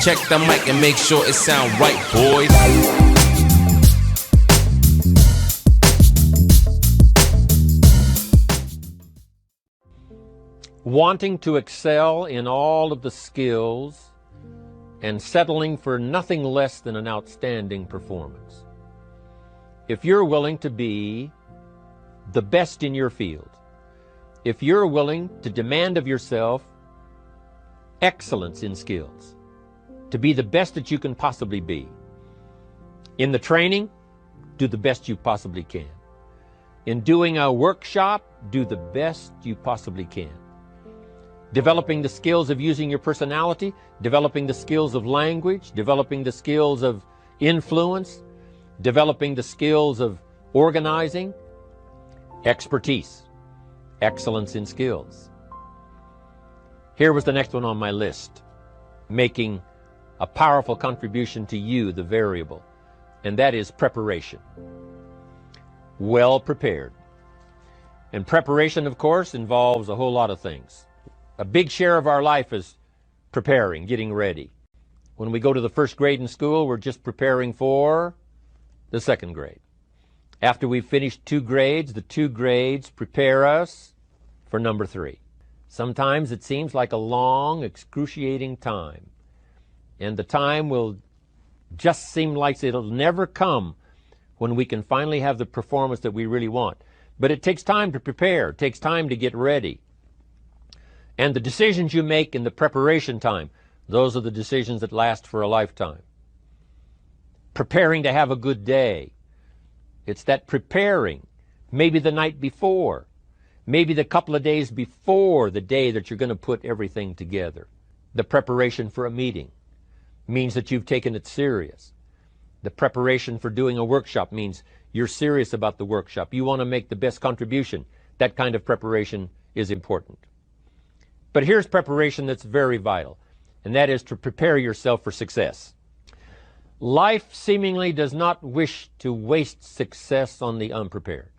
check the mic and make sure it sound right, boys. Wanting to excel in all of the skills and settling for nothing less than an outstanding performance. If you're willing to be the best in your field, if you're willing to demand of yourself excellence in skills, to be the best that you can possibly be. In the training, do the best you possibly can. In doing a workshop, do the best you possibly can. Developing the skills of using your personality, developing the skills of language, developing the skills of influence, developing the skills of organizing, expertise, excellence in skills. Here was the next one on my list, making a powerful contribution to you, the variable, and that is preparation. Well prepared. And preparation, of course, involves a whole lot of things. A big share of our life is preparing, getting ready. When we go to the first grade in school, we're just preparing for the second grade. After we've finished 2 grades, the 2 grades prepare us for number 3. Sometimes it seems like a long, excruciating time. And the time will just seem like it'll never come when we can finally have the performance that we really want. But it takes time to prepare. It takes time to get ready. And the decisions you make in the preparation time, those are the decisions that last for a lifetime. Preparing to have a good day. It's that preparing, maybe the night before, maybe the couple of days before the day that you're going to put everything together. The preparation for a meeting means that you've taken it serious. The preparation for doing a workshop means you're serious about the workshop. You want to make the best contribution. That kind of preparation is important. But here's preparation that's very vital, and that is to prepare yourself for success. Life seemingly does not wish to waste success on the unprepared.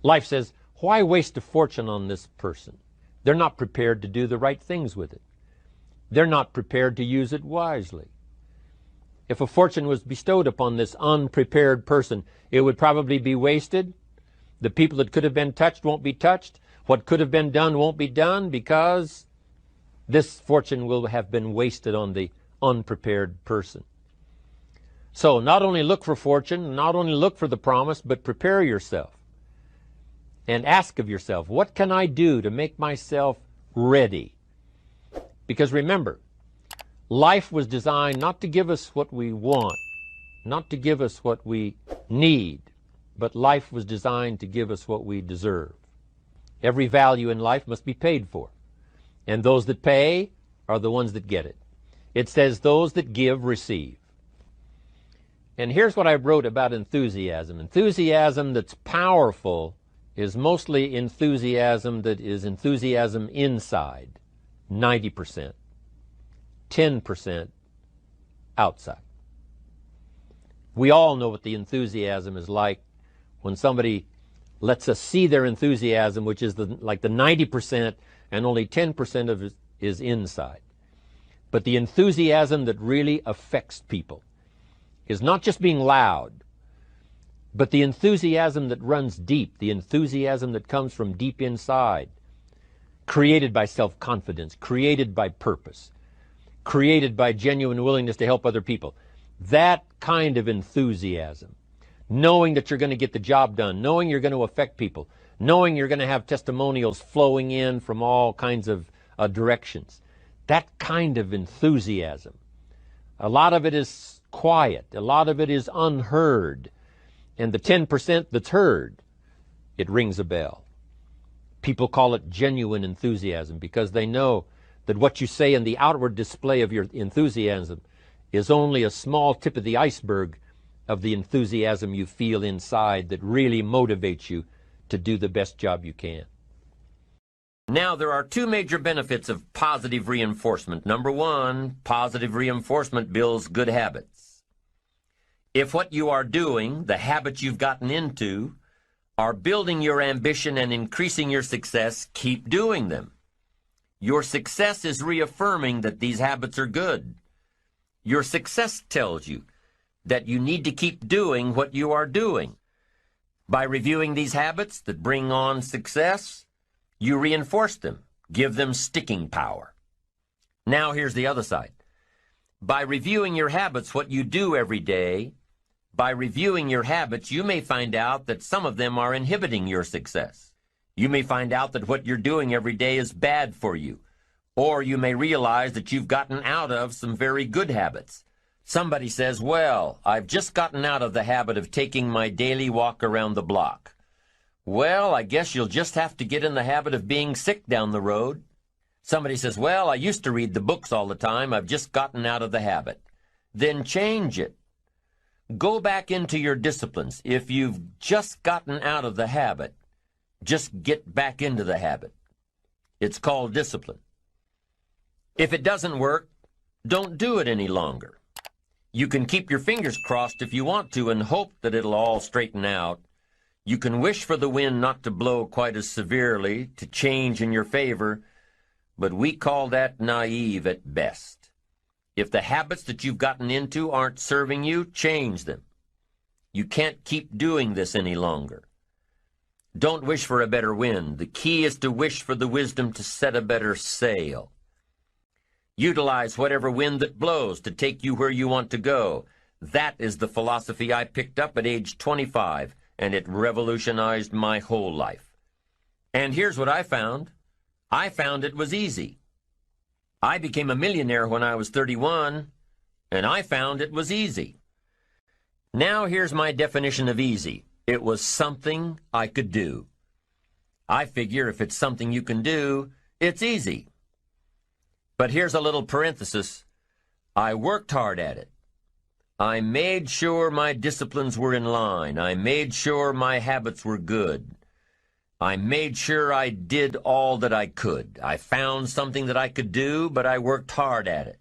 Life says, why waste a fortune on this person? They're not prepared to do the right things with it. They're not prepared to use it wisely. If a fortune was bestowed upon this unprepared person, it would probably be wasted. The people that could have been touched won't be touched. What could have been done won't be done because this fortune will have been wasted on the unprepared person. So not only look for fortune, not only look for the promise, but prepare yourself and ask of yourself, what can I do to make myself ready? Because remember, life was designed not to give us what we want, not to give us what we need, but life was designed to give us what we deserve. Every value in life must be paid for, and those that pay are the ones that get it. It says those that give receive. And here's what I wrote about enthusiasm. Enthusiasm that's powerful is mostly enthusiasm that is enthusiasm inside, 90%, 10% outside. We all know what the enthusiasm is like when somebody lets us see their enthusiasm, which is like the 90%, and only 10% of it is inside. But the enthusiasm that really affects people is not just being loud, but the enthusiasm that runs deep, the enthusiasm that comes from deep inside, created by self-confidence, created by purpose, created by genuine willingness to help other people. That kind of enthusiasm, knowing that you're going to get the job done, knowing you're going to affect people, knowing you're going to have testimonials flowing in from all kinds of directions. That kind of enthusiasm. A lot of it is quiet. A lot of it is unheard. And the 10% that's heard, it rings a bell. People call it genuine enthusiasm because they know that what you say in the outward display of your enthusiasm is only a small tip of the iceberg of the enthusiasm you feel inside that really motivates you to do the best job you can. Now, there are 2 major benefits of positive reinforcement. Number 1, positive reinforcement builds good habits. If what you are doing, the habits you've gotten into, are building your ambition and increasing your success, keep doing them. Your success is reaffirming that these habits are good. Your success tells you that you need to keep doing what you are doing. By reviewing these habits that bring on success, you reinforce them, give them sticking power. Now here's the other side. By reviewing your habits, what you do every day, by reviewing your habits, you may find out that some of them are inhibiting your success. You may find out that what you're doing every day is bad for you, or you may realize that you've gotten out of some very good habits. Somebody says, well, I've just gotten out of the habit of taking my daily walk around the block. Well, I guess you'll just have to get in the habit of being sick down the road. Somebody says, well, I used to read the books all the time. I've just gotten out of the habit. Then change it. Go back into your disciplines. If you've just gotten out of the habit, just get back into the habit. It's called discipline. If it doesn't work, don't do it any longer. You can keep your fingers crossed if you want to and hope that it'll all straighten out. You can wish for the wind not to blow quite as severely, to change in your favor, but we call that naive at best. If the habits that you've gotten into aren't serving you, change them. You can't keep doing this any longer. Don't wish for a better wind. The key is to wish for the wisdom to set a better sail. Utilize whatever wind that blows to take you where you want to go. That is the philosophy I picked up at age 25, and it revolutionized my whole life. And here's what I found. I found it was easy. I became a millionaire when I was 31, and I found it was easy. Now here's my definition of easy. It was something I could do. I figure if it's something you can do, it's easy. But here's a little parenthesis. I worked hard at it. I made sure my disciplines were in line. I made sure my habits were good. I made sure I did all that I could. I found something that I could do, but I worked hard at it.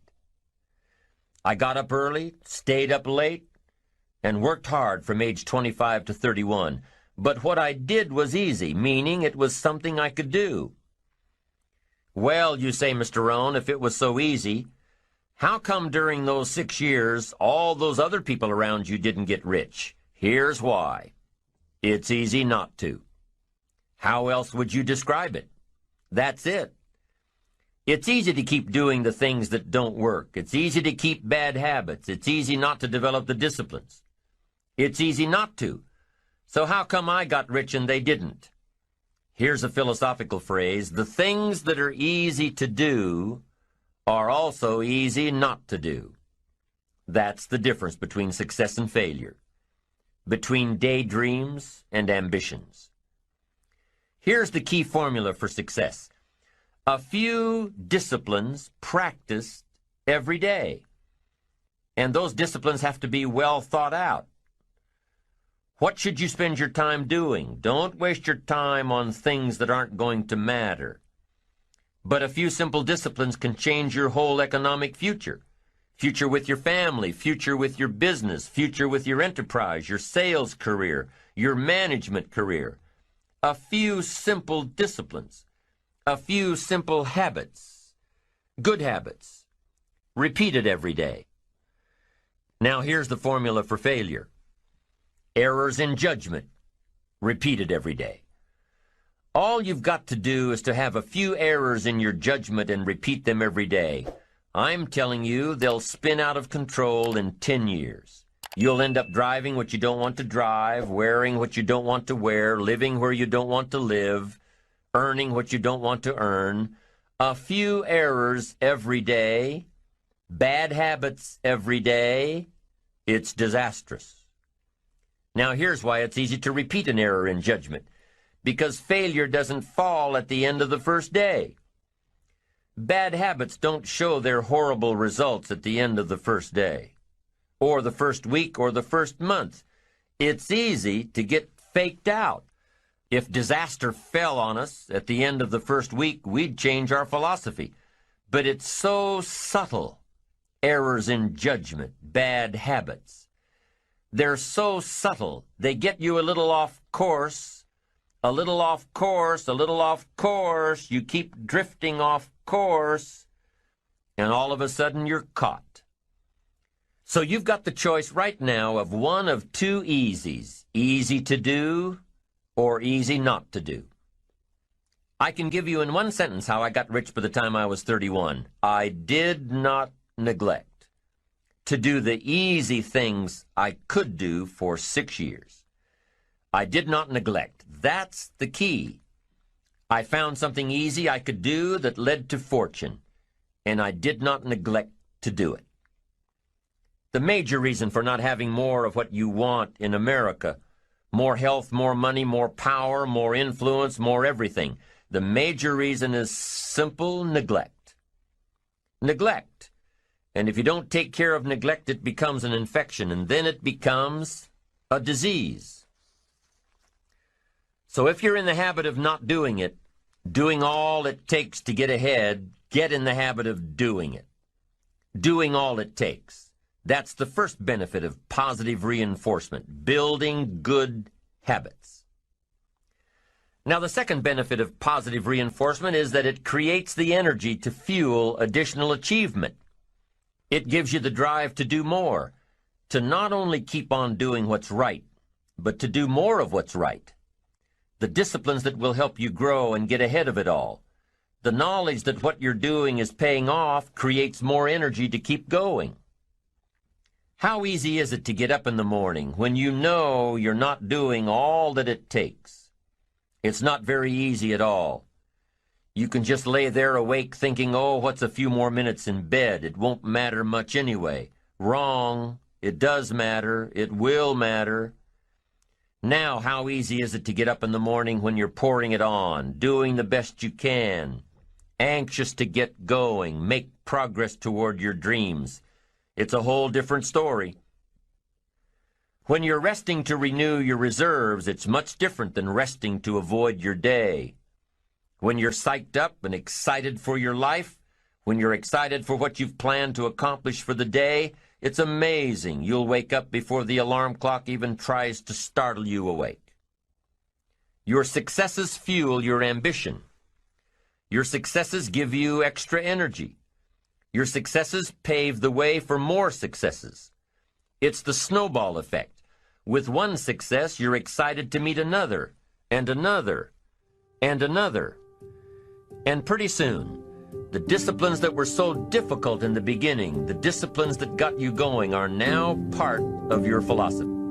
I got up early, stayed up late, and worked hard from age 25 to 31. But what I did was easy, meaning it was something I could do. Well, you say, Mr. Rohn, if it was so easy, how come during those 6 years all those other people around you didn't get rich? Here's why. It's easy not to. How else would you describe it? That's it. It's easy to keep doing the things that don't work. It's easy to keep bad habits. It's easy not to develop the disciplines. It's easy not to. So how come I got rich and they didn't? Here's a philosophical phrase. The things that are easy to do are also easy not to do. That's the difference between success and failure, between daydreams and ambitions. Here's the key formula for success. A few disciplines practiced every day. And those disciplines have to be well thought out. What should you spend your time doing? Don't waste your time on things that aren't going to matter. But a few simple disciplines can change your whole economic future. Future with your family, future with your business, future with your enterprise, your sales career, your management career. A few simple disciplines. A few simple habits. Good habits. Repeated every day. Now here's the formula for failure. Errors in judgment, repeated every day. All you've got to do is to have a few errors in your judgment and repeat them every day. I'm telling you, they'll spin out of control in 10 years. You'll end up driving what you don't want to drive, wearing what you don't want to wear, living where you don't want to live, earning what you don't want to earn. A few errors every day, bad habits every day, it's disastrous. Now here's why it's easy to repeat an error in judgment. Because failure doesn't fall at the end of the first day. Bad habits don't show their horrible results at the end of the first day, or the first week, or the first month. It's easy to get faked out. If disaster fell on us at the end of the first week, we'd change our philosophy. But it's so subtle. Errors in judgment, bad habits. They're so subtle, they get you a little off course, a little off course, a little off course. You keep drifting off course, and all of a sudden you're caught. So you've got the choice right now of one of two easies, easy to do or easy not to do. I can give you in one sentence how I got rich by the time I was 31. I did not neglect to do the easy things I could do for 6 years. I did not neglect. That's the key. I found something easy I could do that led to fortune, and I did not neglect to do it. The major reason for not having more of what you want in America, more health, more money, more power, more influence, more everything, the major reason is simple neglect. Neglect. And if you don't take care of neglect, it becomes an infection, and then it becomes a disease. So if you're in the habit of not doing it, doing all it takes to get ahead, get in the habit of doing it. Doing all it takes. That's the first benefit of positive reinforcement, building good habits. Now, the second benefit of positive reinforcement is that it creates the energy to fuel additional achievement. It gives you the drive to do more, to not only keep on doing what's right, but to do more of what's right. The disciplines that will help you grow and get ahead of it all. The knowledge that what you're doing is paying off creates more energy to keep going. How easy is it to get up in the morning when you know you're not doing all that it takes? It's not very easy at all. You can just lay there awake thinking, oh, what's a few more minutes in bed? It won't matter much anyway. Wrong. It does matter. It will matter. Now, how easy is it to get up in the morning when you're pouring it on, doing the best you can, anxious to get going, make progress toward your dreams? It's a whole different story. When you're resting to renew your reserves, it's much different than resting to avoid your day. When you're psyched up and excited for your life, when you're excited for what you've planned to accomplish for the day, it's amazing. You'll wake up before the alarm clock even tries to startle you awake. Your successes fuel your ambition. Your successes give you extra energy. Your successes pave the way for more successes. It's the snowball effect. With one success, you're excited to meet another, and another, and another. And pretty soon, the disciplines that were so difficult in the beginning, the disciplines that got you going, are now part of your philosophy.